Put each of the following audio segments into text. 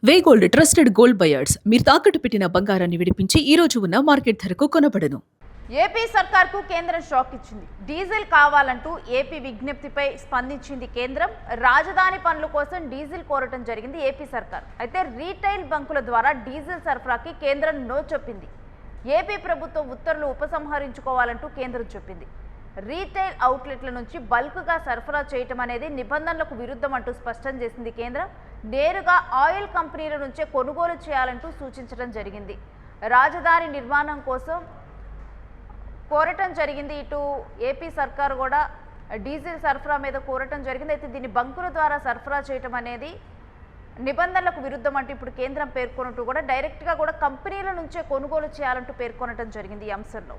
వేగోల్డ్ trusted gold buyers మీరు తాకట్టు పెట్టిన బంగారాన్ని విడిపించి ఈ రోజు ఉన్న మార్కెట్ ధరకు కొనబడను. ఏపీ సర్కార్కు కేంద్రం షాక్ ఇచ్చింది. డీజిల్ కావాలంటూ ఏపీ విజ్ఞప్తిపై స్పందించింది కేంద్రం. రాజధాని పనుల కోసం డీజిల్ కోరటం జరిగింది ఏపీ సర్కార్. అయితే రీటైల్ బంకుల ద్వారా డీజిల్ సరఫరాకి కేంద్రం నో చెప్పింది. ఏపీ ప్రభుత్వం ఉత్తర్వులు ఉపసంహరించుకోవాలంటూ కేంద్రం చెప్పింది. రీటైల్ అవుట్లెట్ల నుంచి బల్క్గా సరఫరా చేయటం అనేది నిబంధనలకు విరుద్ధం అంటూ స్పష్టం చేసింది కేంద్రం. నేరుగా ఆయిల్ కంపెనీల నుంచే కొనుగోలు చేయాలంటూ సూచించడం జరిగింది. రాజధాని నిర్మాణం కోసం కోరటం జరిగింది. ఇటు ఏపీ సర్కార్ కూడా డీజిల్ సరఫరా మీద కోరటం జరిగింది. అయితే దీన్ని బంకుల ద్వారా సరఫరా చేయటం అనేది నిబంధనలకు విరుద్ధం అంటూ ఇప్పుడు కేంద్రం పేర్కొన్నట్టు కూడా డైరెక్ట్గా కూడా కంపెనీల నుంచే కొనుగోలు చేయాలంటూ పేర్కొనటం జరిగింది ఈ అంశంలో.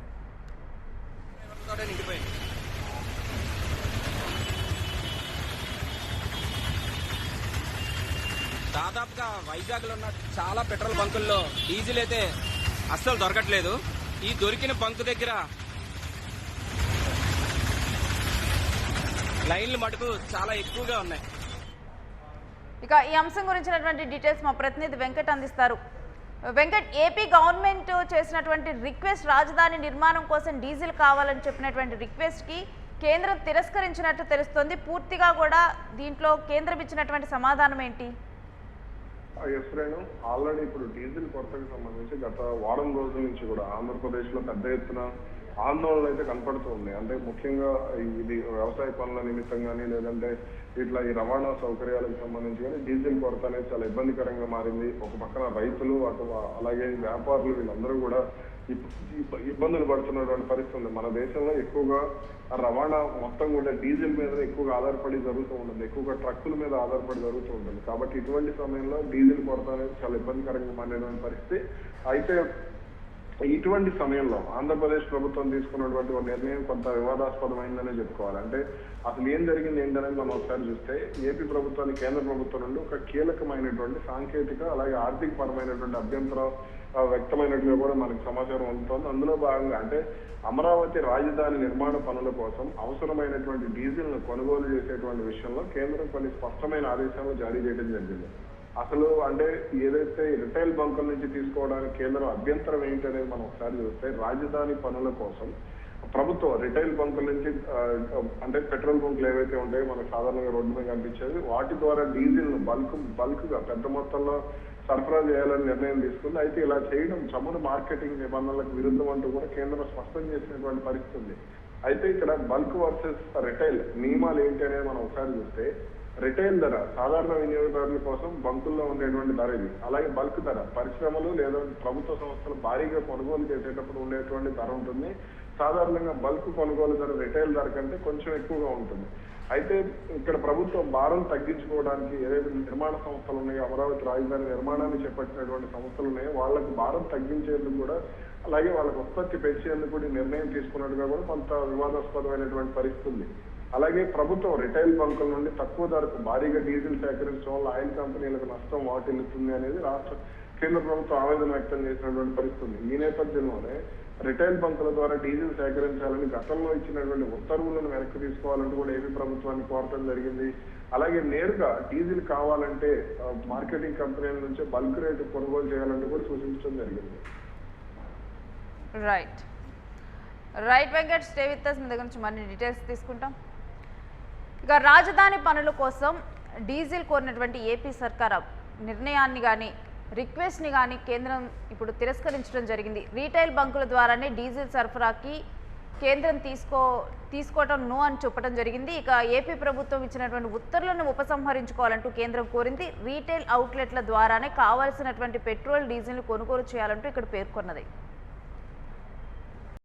దాదాపుగా వైజాగ్ లో ఉన్న చాలా పెట్రోల్ బంకుల్లో డీజిల్ అయితే అస్సలు దొరకట్లేదు. ఈ దొరికిన బంకు దగ్గర లైన్లు మటుకు చాలా ఎక్కువగా ఉన్నాయి. ఇక ఈ అంశం గురించినటువంటి డీటెయిల్స్ మా ప్రతినిధి వెంకట్ అందిస్తారు. వెంకట్, ఏపీ గవర్నమెంట్ చేసినటువంటి రిక్వెస్ట్, రాజధాని నిర్మాణం కోసం డీజిల్ కావాలని చెప్పినటువంటి రిక్వెస్ట్కి కేంద్రం తిరస్కరించినట్టు తెలుస్తోంది. పూర్తిగా కూడా దీంట్లో కేంద్రం ఇచ్చినటువంటి సమాధానం ఏంటి? ఆల్రెడీ ఇప్పుడు డీజిల్ కొరతకు సంబంధించి గత వారం రోజుల నుంచి కూడా ఆంధ్రప్రదేశ్ లో పెద్ద ఎత్తున ఆందోళనలు అయితే కనపడుతూ ఉన్నాయి. అంటే ముఖ్యంగా ఇది వ్యవసాయ పనుల నిమిత్తం కానీ, లేదంటే ఇట్లా ఈ రవాణా సౌకర్యాలకు సంబంధించి కానీ డీజిల్ కొరత అనేది చాలా ఇబ్బందికరంగా మారింది. ఒక పక్కన రైతులు, అలాగే వ్యాపారులు వీళ్ళందరూ కూడా ఇబ్బందులు పడుతున్నటువంటి పరిస్థితి ఉంది. మన దేశంలో ఎక్కువగా రవాణా మొత్తం కూడా డీజిల్ మీద ఎక్కువగా ఆధారపడి జరుగుతూ ఉంటుంది, ఎక్కువగా ట్రక్కుల మీద ఆధారపడి జరుగుతూ ఉంటుంది. కాబట్టి ఇటువంటి సమయంలో డీజిల్ కొరత అనేది చాలా ఇబ్బందికరంగా మారినటువంటి పరిస్థితి. అయితే ఇటువంటి సమయంలో ఆంధ్రప్రదేశ్ ప్రభుత్వం తీసుకున్నటువంటి ఒక నిర్ణయం కొంత వివాదాస్పదమైందనే చెప్పుకోవాలి. అంటే అసలు ఏం జరిగింది ఏంటనేది మనం ఒకసారి చూస్తే, ఏపీ ప్రభుత్వానికి కేంద్ర ప్రభుత్వం నుండి ఒక కీలకమైనటువంటి సాంకేతిక అలాగే ఆర్థిక పరమైనటువంటి అభ్యంతరం వ్యక్తమైనట్లుగా కూడా మనకు సమాచారం అందుతోంది. అందులో భాగంగా అంటే అమరావతి రాజధాని నిర్మాణ పనుల కోసం అవసరమైనటువంటి డీజిల్ ను కొనుగోలు చేసేటువంటి విషయంలో కేంద్రం కొన్ని స్పష్టమైన ఆదేశాలు జారీ చేయడం జరిగింది. అసలు అంటే ఏదైతే రిటైల్ బంకుల నుంచి తీసుకోవడానికి కేంద్రం అభ్యంతరం ఏంటనేది మనం ఒకసారి చూస్తే, రాజధాని పనుల కోసం ప్రభుత్వం రిటైల్ బంకుల నుంచి అంటే పెట్రోల్ బంకులు ఏవైతే ఉంటాయో మనకు సాధారణంగా రోడ్డు మీద కనిపించేది, వాటి ద్వారా డీజిల్ ను బల్క్ గా పెద్ద మొత్తంలో సరఫరా చేయాలని నిర్ణయం తీసుకుంది. అయితే ఇలా చేయడం చమురు మార్కెటింగ్ నిబంధనలకు విరుద్ధం అంటూ కూడా కేంద్రం స్పష్టం చేసినటువంటి పరిస్థితి ఉంది. అయితే ఇక్కడ బల్క్ వర్సెస్ రిటైల్ నియమాలు ఏంటి అనేది మనం ఒకసారి చూస్తే, రిటైల్ ధర సాధారణ వినియోగదారుల కోసం బంకుల్లో ఉండేటువంటి ధర ఇది. అలాగే బల్క్ ధర పరిశ్రమలు లేదా ప్రభుత్వ సంస్థలు భారీగా కొనుగోలు చేసేటప్పుడు ఉండేటువంటి ధర ఉంటుంది. సాధారణంగా బల్క్ కొనుగోలు ధర రిటైల్ ధర కంటే కొంచెం ఎక్కువగా ఉంటుంది. అయితే ఇక్కడ ప్రభుత్వం భారం తగ్గించుకోవడానికి ఏదైతే నిర్మాణ సంస్థలు ఉన్నాయో, అమరావతి రాజధాని నిర్మాణాన్ని చేపట్టినటువంటి సంస్థలు ఉన్నాయో వాళ్ళకు భారం తగ్గించేందుకు కూడా, అలాగే వాళ్ళకు ఉత్పత్తి పెంచేందుకు కూడా నిర్ణయం తీసుకున్నట్టుగా కూడా కొంత వివాదాస్పదమైనటువంటి పరిస్థితి ఉంది. అలాగే ప్రభుత్వం రిటైల్ బంకుల నుండి తక్కువ ధరకు భారీగా డీజిల్ సేకరించడం వల్ల ఆయిల్ కంపెనీలకు నష్టం వాటిల్లుతుంది అనేది కేంద్ర ప్రభుత్వం ఆవేదన వ్యక్తం చేసినటువంటి పరిస్థితి ఉంది. ఈ నేపథ్యంలోనే రిటైల్ బంకుల ద్వారా డీజిల్ సేకరించాలని గతంలో ఇచ్చినటువంటి ఉత్తర్వులను వెనక్కి తీసుకోవాలంటూ కూడా ఏపీ ప్రభుత్వాన్ని కోరటం జరిగింది. అలాగే నేరుగా డీజిల్ కావాలంటే మార్కెటింగ్ కంపెనీల నుంచే బల్క్ రేటు కొనుగోలు చేయాలంటూ కూడా సూచించడం జరిగింది. Right Venkat, stay with us. మీ దగ్గర నుంచి మరిన్ని డీటెయిల్స్ తీసుకుంటాం. ఇక రాజధాని పనుల కోసం డీజిల్ కోరినటువంటి ఏపీ సర్కార్ నిర్ణయాన్ని కానీ రిక్వెస్ట్ని కానీ కేంద్రం ఇప్పుడు తిరస్కరించడం జరిగింది. రీటైల్ బంకుల ద్వారానే డీజిల్ సరఫరాకి కేంద్రం తీసుకోవటం నో అని చెప్పడం జరిగింది. ఇక ఏపీ ప్రభుత్వం ఇచ్చినటువంటి ఉత్తర్వులను ఉపసంహరించుకోవాలంటూ కేంద్రం కోరింది. రీటైల్ అవుట్లెట్ల ద్వారానే కావాల్సినటువంటి పెట్రోల్, డీజిల్ని కొనుగోలు చేయాలంటూ ఇక్కడ పేర్కొన్నది.